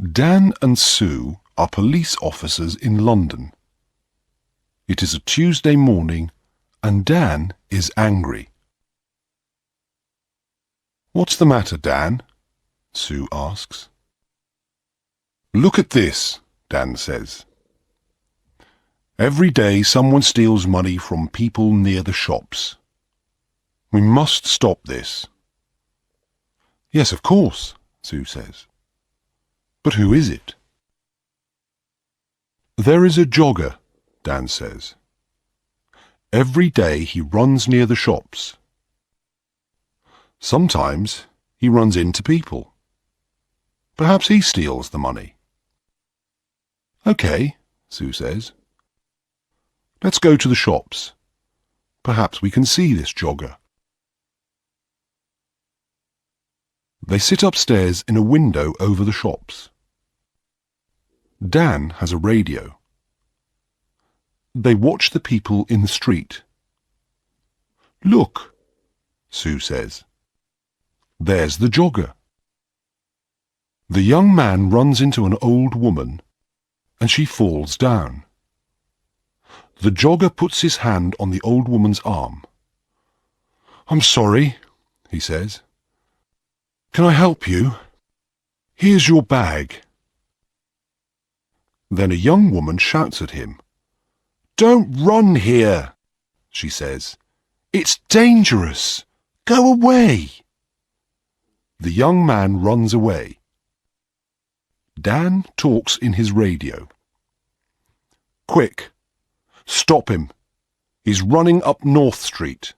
Dan and Sue are police officers in London. It is a Tuesday morning and Dan is angry. "What's the matter, Dan?" Sue asks. "Look at this," Dan says. "Every day someone steals money from people near the shops. We must stop this." "Yes, of course," Sue says. "But who is it?" "There is a jogger," Dan says. "Every day he runs near the shops. Sometimes he runs into people. Perhaps he steals the money." "Okay," Sue says. "Let's go to the shops. Perhaps we can see this jogger." They sit upstairs in a window over the shops. Dan has a radio. They watch the people in the street. "Look," Sue says. "There's the jogger." The young man runs into an old woman, and she falls down. The jogger puts his hand on the old woman's arm. "I'm sorry," he says. "Can I help you? Here's your bag." Then a young woman shouts at him. "Don't run here," she says. "It's dangerous. Go away." The young man runs away. Dan talks in his radio. "Quick! Stop him. He's running up North Street."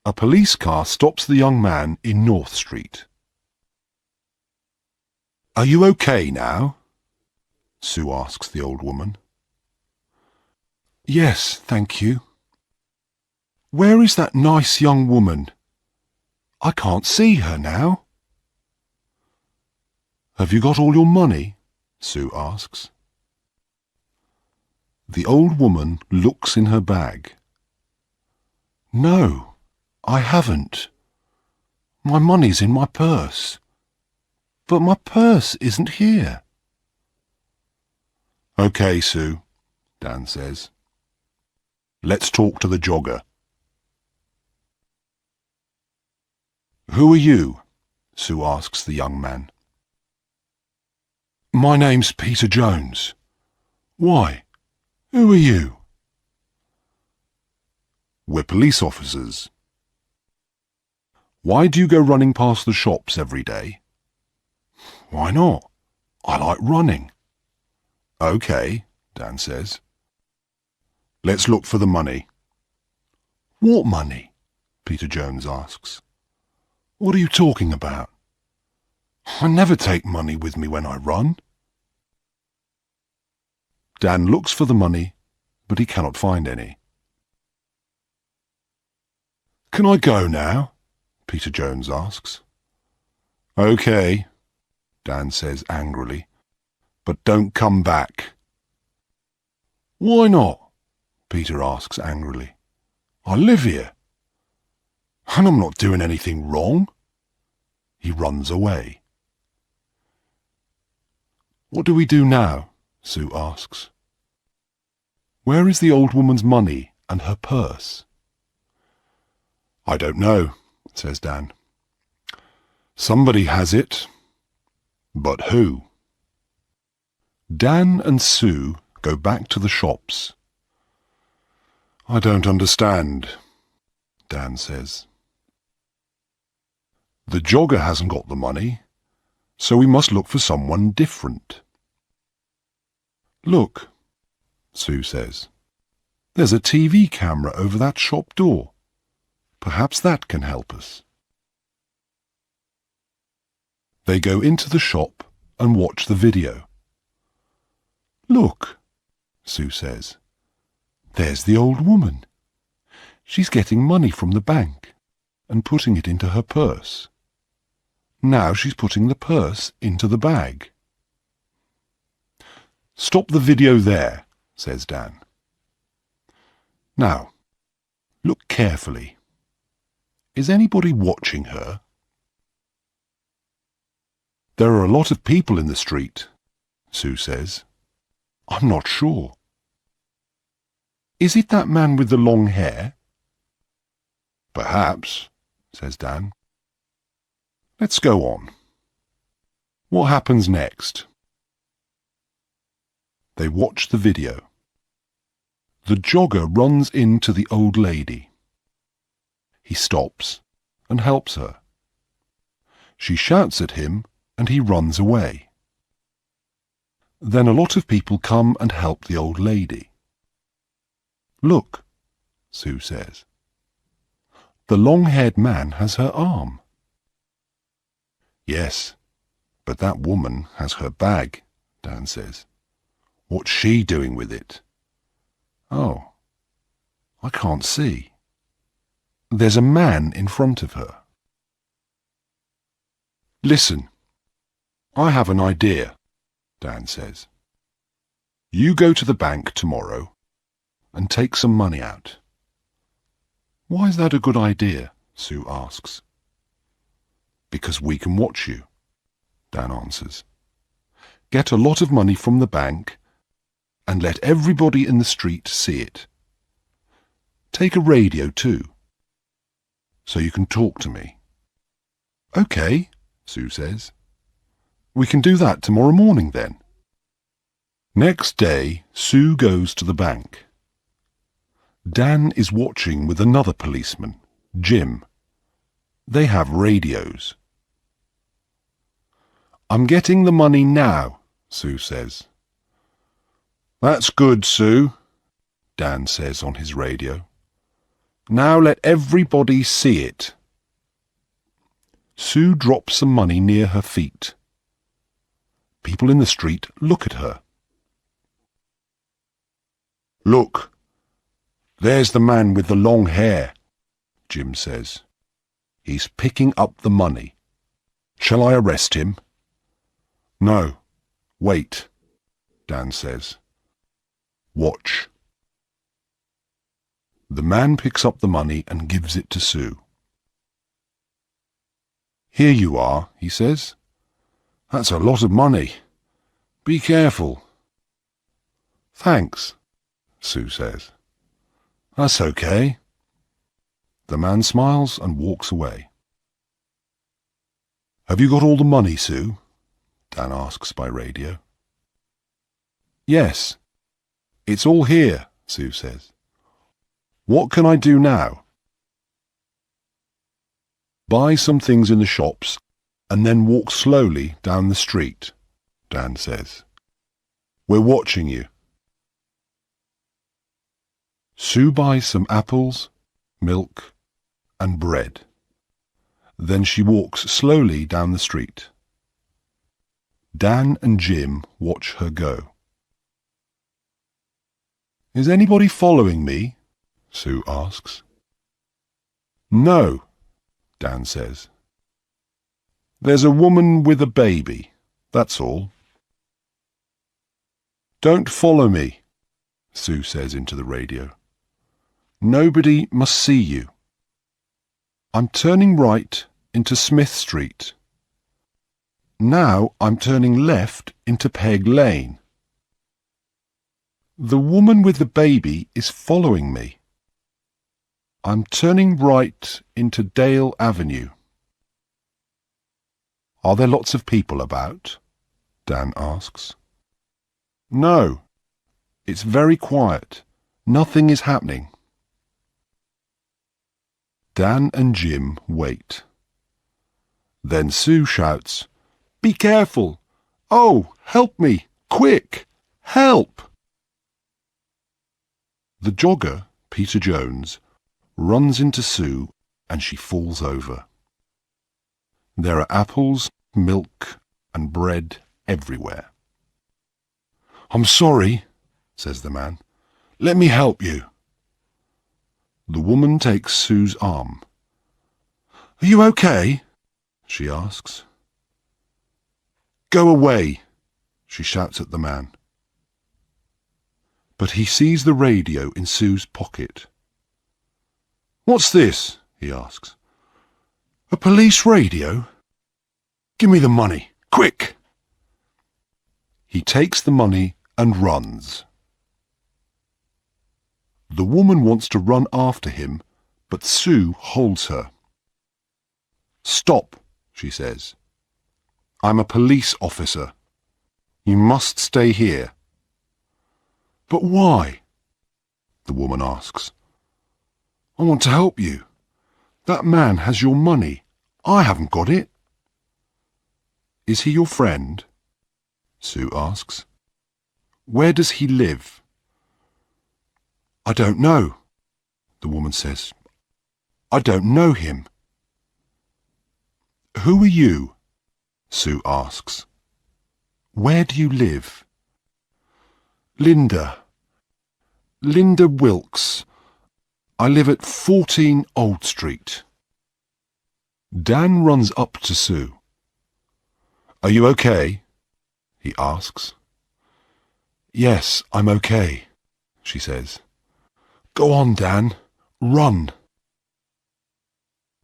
A police car stops the young man in North Street. "Are you okay now?" Sue asks the old woman. "Yes, thank you." "Where is that nice young woman? I can't see her now." "Have you got all your money?" Sue asks. The old woman looks in her bag. "No, I haven't. My money's in my purse. But my purse isn't here." "Okay, Sue," Dan says. "Let's talk to the jogger." "Who are you?" Sue asks the young man. "My name's Peter Jones. Why? Who are you?" "We're police officers." "Why do you go running past the shops every day?" "Why not? I like running." "Okay," Dan says. "Let's look for the money." "What money?" Peter Jones asks. "What are you talking about? I never take money with me when I run." Dan looks for the money, but he cannot find any. "Can I go now?" Peter Jones asks. "Okay," Dan says angrily, "but don't come back." "Why not?" Peter asks angrily. "I live here, and I'm not doing anything wrong." He runs away. "What do we do now?" Sue asks. "Where is the old woman's money and her purse?" "I don't know," says Dan. "Somebody has it. But who?" Dan and Sue go back to the shops. "I don't understand," Dan says. "The jogger hasn't got the money, so we must look for someone different." "Look," Sue says. "There's a TV camera over that shop door. Perhaps that can help us." They go into the shop and watch the video. "Look," Sue says. "There's the old woman. She's getting money from the bank and putting it into her purse. Now she's putting the purse into the bag." "Stop the video there," says Dan. "Now, look carefully. Is anybody watching her?" There are a lot of people in the street, Sue says. I'm not sure. Is it that man with the long hair? Perhaps, says Dan. Let's go on. What happens next? They watch the video. The jogger runs into the old lady. He stops and helps her. She shouts at him and he runs away. Then a lot of people come and help the old lady. Look, Sue says. The long-haired man has her arm. Yes, but that woman has her bag, Dan says. What's she doing with it? Oh, I can't see. There's a man in front of her. Listen, I have an idea, Dan says. You go to the bank tomorrow and take some money out. Why is that a good idea? Sue asks. Because we can watch you, Dan answers. Get a lot of money from the bank and let everybody in the street see it. Take a radio too, so you can talk to me. Okay, Sue says. We can do that tomorrow morning then. Next day, Sue goes to the bank. Dan is watching with another policeman, Jim. They have radios. I'm getting the money now, Sue says. That's good, Sue, Dan says on his radio. Now let everybody see it. Sue drops some money near her feet. People in the street look at her. Look, there's the man with the long hair, Jim says. He's picking up the money. Shall I arrest him? No, wait, Dan says. Watch. The man picks up the money and gives it to Sue. Here you are, he says. That's a lot of money. Be careful. Thanks, Sue says. That's okay. The man smiles and walks away. Have you got all the money, Sue? Dan asks by radio. Yes, it's all here, Sue says. What can I do now? Buy some things in the shops and then walk slowly down the street, Dan says. We're watching you. Sue buys some apples, milk, and bread. Then she walks slowly down the street. Dan and Jim watch her go. Is anybody following me? Sue asks. No, Dan says. There's a woman with a baby, that's all. Don't follow me, Sue says into the radio. Nobody must see you. I'm turning right into Smith Street. Now I'm turning left into Peg Lane. The woman with the baby is following me. I'm turning right into Dale Avenue. Are there lots of people about? Dan asks. No, it's very quiet. Nothing is happening. Dan and Jim wait. Then Sue shouts, Be careful! Oh, help me! Quick! Help! The jogger, Peter Jones, runs into Sue and she falls over. There are apples, milk and bread everywhere. I'm sorry, says the man. Let me help you. The woman takes Sue's arm. Are you okay? She asks. Go away, she shouts at the man. But he sees the radio in Sue's pocket. What's this? He asks. A police radio? Give me the money, Quick! He takes the money and runs. The woman wants to run after him, but Sue holds her. Stop, she says. I'm a police officer. You must stay here. But why? The woman asks. I want to help you. That man has your money. I haven't got it. Is he your friend? Sue asks. Where does he live? I don't know, the woman says. I don't know him. Who are you? Sue asks. Where do you live? Linda Wilkes. I live at 14 Old Street. Dan runs up to Sue. Are you okay? He asks. Yes, I'm okay, she says. Go on, Dan. Run.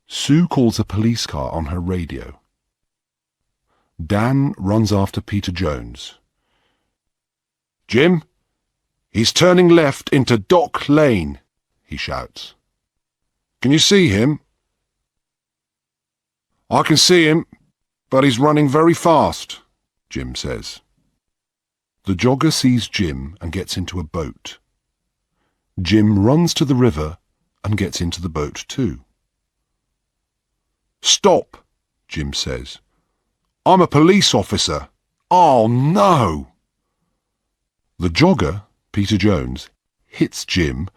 Sue calls a police car on her radio. Dan runs after Peter Jones. Jim, he's turning left into Dock Lane, he shouts. Can you see him? I can see him, but he's running very fast, Jim says. The jogger sees Jim and gets into a boat. Jim runs to the river and gets into the boat too. Stop, Jim says. I'm a police officer. Oh, no! The jogger, Peter Jones, hits Jim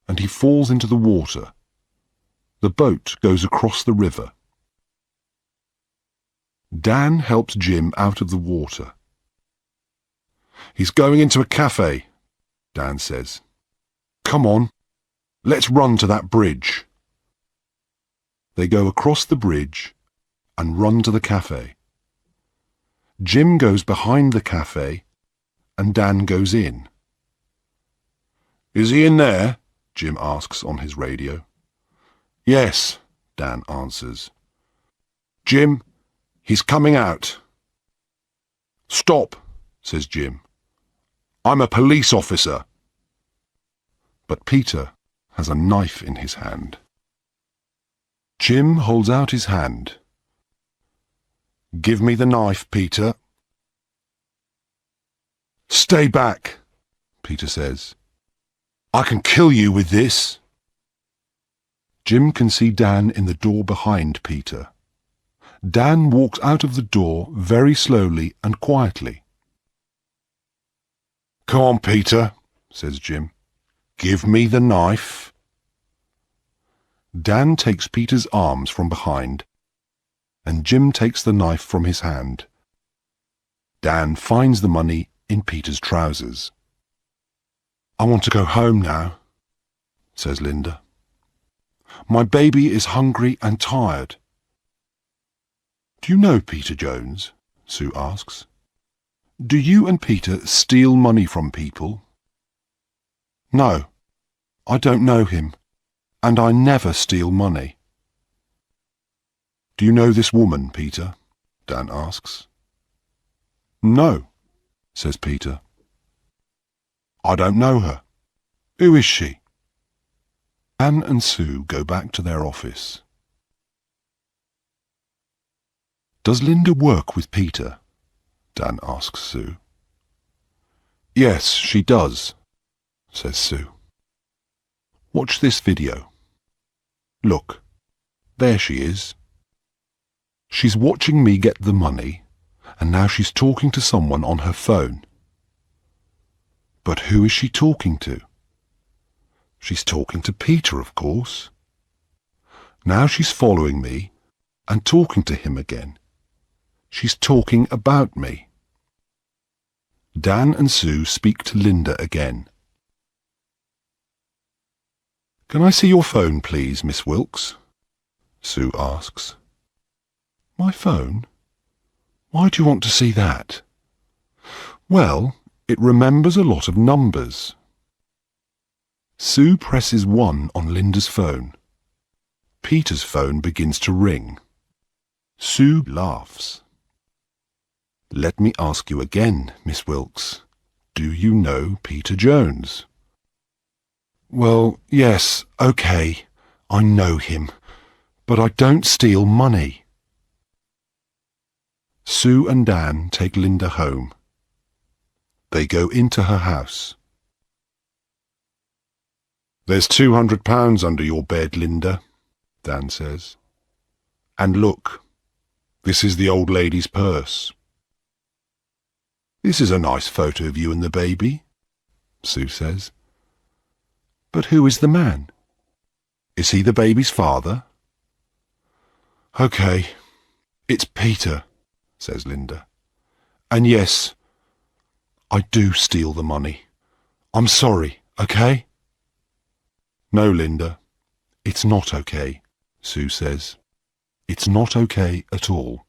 and he falls into the water. The boat goes across the river. Dan helps Jim out of the water. He's going into a cafe, Dan says. Come on, let's run to that bridge. They go across the bridge and run to the cafe. Jim goes behind the cafe and Dan goes in. Is he in there? Jim asks on his radio. Yes, Dan answers. Jim, he's coming out. Stop, says Jim. I'm a police officer. But Peter has a knife in his hand. Jim holds out his hand. Give me the knife, Peter. Stay back, Peter says. I can kill you with this. Jim can see Dan in the door behind Peter. Dan walks out of the door very slowly and quietly. Come on, Peter, says Jim. Give me the knife. Dan takes Peter's arms from behind, and Jim takes the knife from his hand. Dan finds the money in Peter's trousers. I want to go home now, says Linda. My baby is hungry and tired. Do you know Peter Jones? Sue asks. Do you and Peter steal money from people? No, I don't know him, and I never steal money. Do you know this woman, Peter? Dan asks. No, says Peter. I don't know her. Who is she? Dan and Sue go back to their office. Does Linda work with Peter? Dan asks Sue. Yes, she does, says Sue. Watch this video. Look, there she is. She's watching me get the money, and now she's talking to someone on her phone. But who is she talking to? She's talking to Peter, of course. Now she's following me and talking to him again. She's talking about me. Dan and Sue speak to Linda again. Can I see your phone, please, Miss Wilkes? Sue asks. My phone? Why do you want to see that? Well, it remembers a lot of numbers. Sue presses 1 on Linda's phone. Peter's phone begins to ring. Sue laughs. Let me ask you again, Miss Wilkes. Do you know Peter Jones? Well, yes, okay, I know him, but I don't steal money. Sue and Dan take Linda home. They go into her house. There's £200 under your bed, Linda, Dan says. And look, this is the old lady's purse. This is a nice photo of you and the baby, Sue says. But who is the man? Is he the baby's father? OK, it's Peter, says Linda. And yes, I do steal the money. I'm sorry, OK? No, Linda, it's not OK, Sue says. It's not OK at all.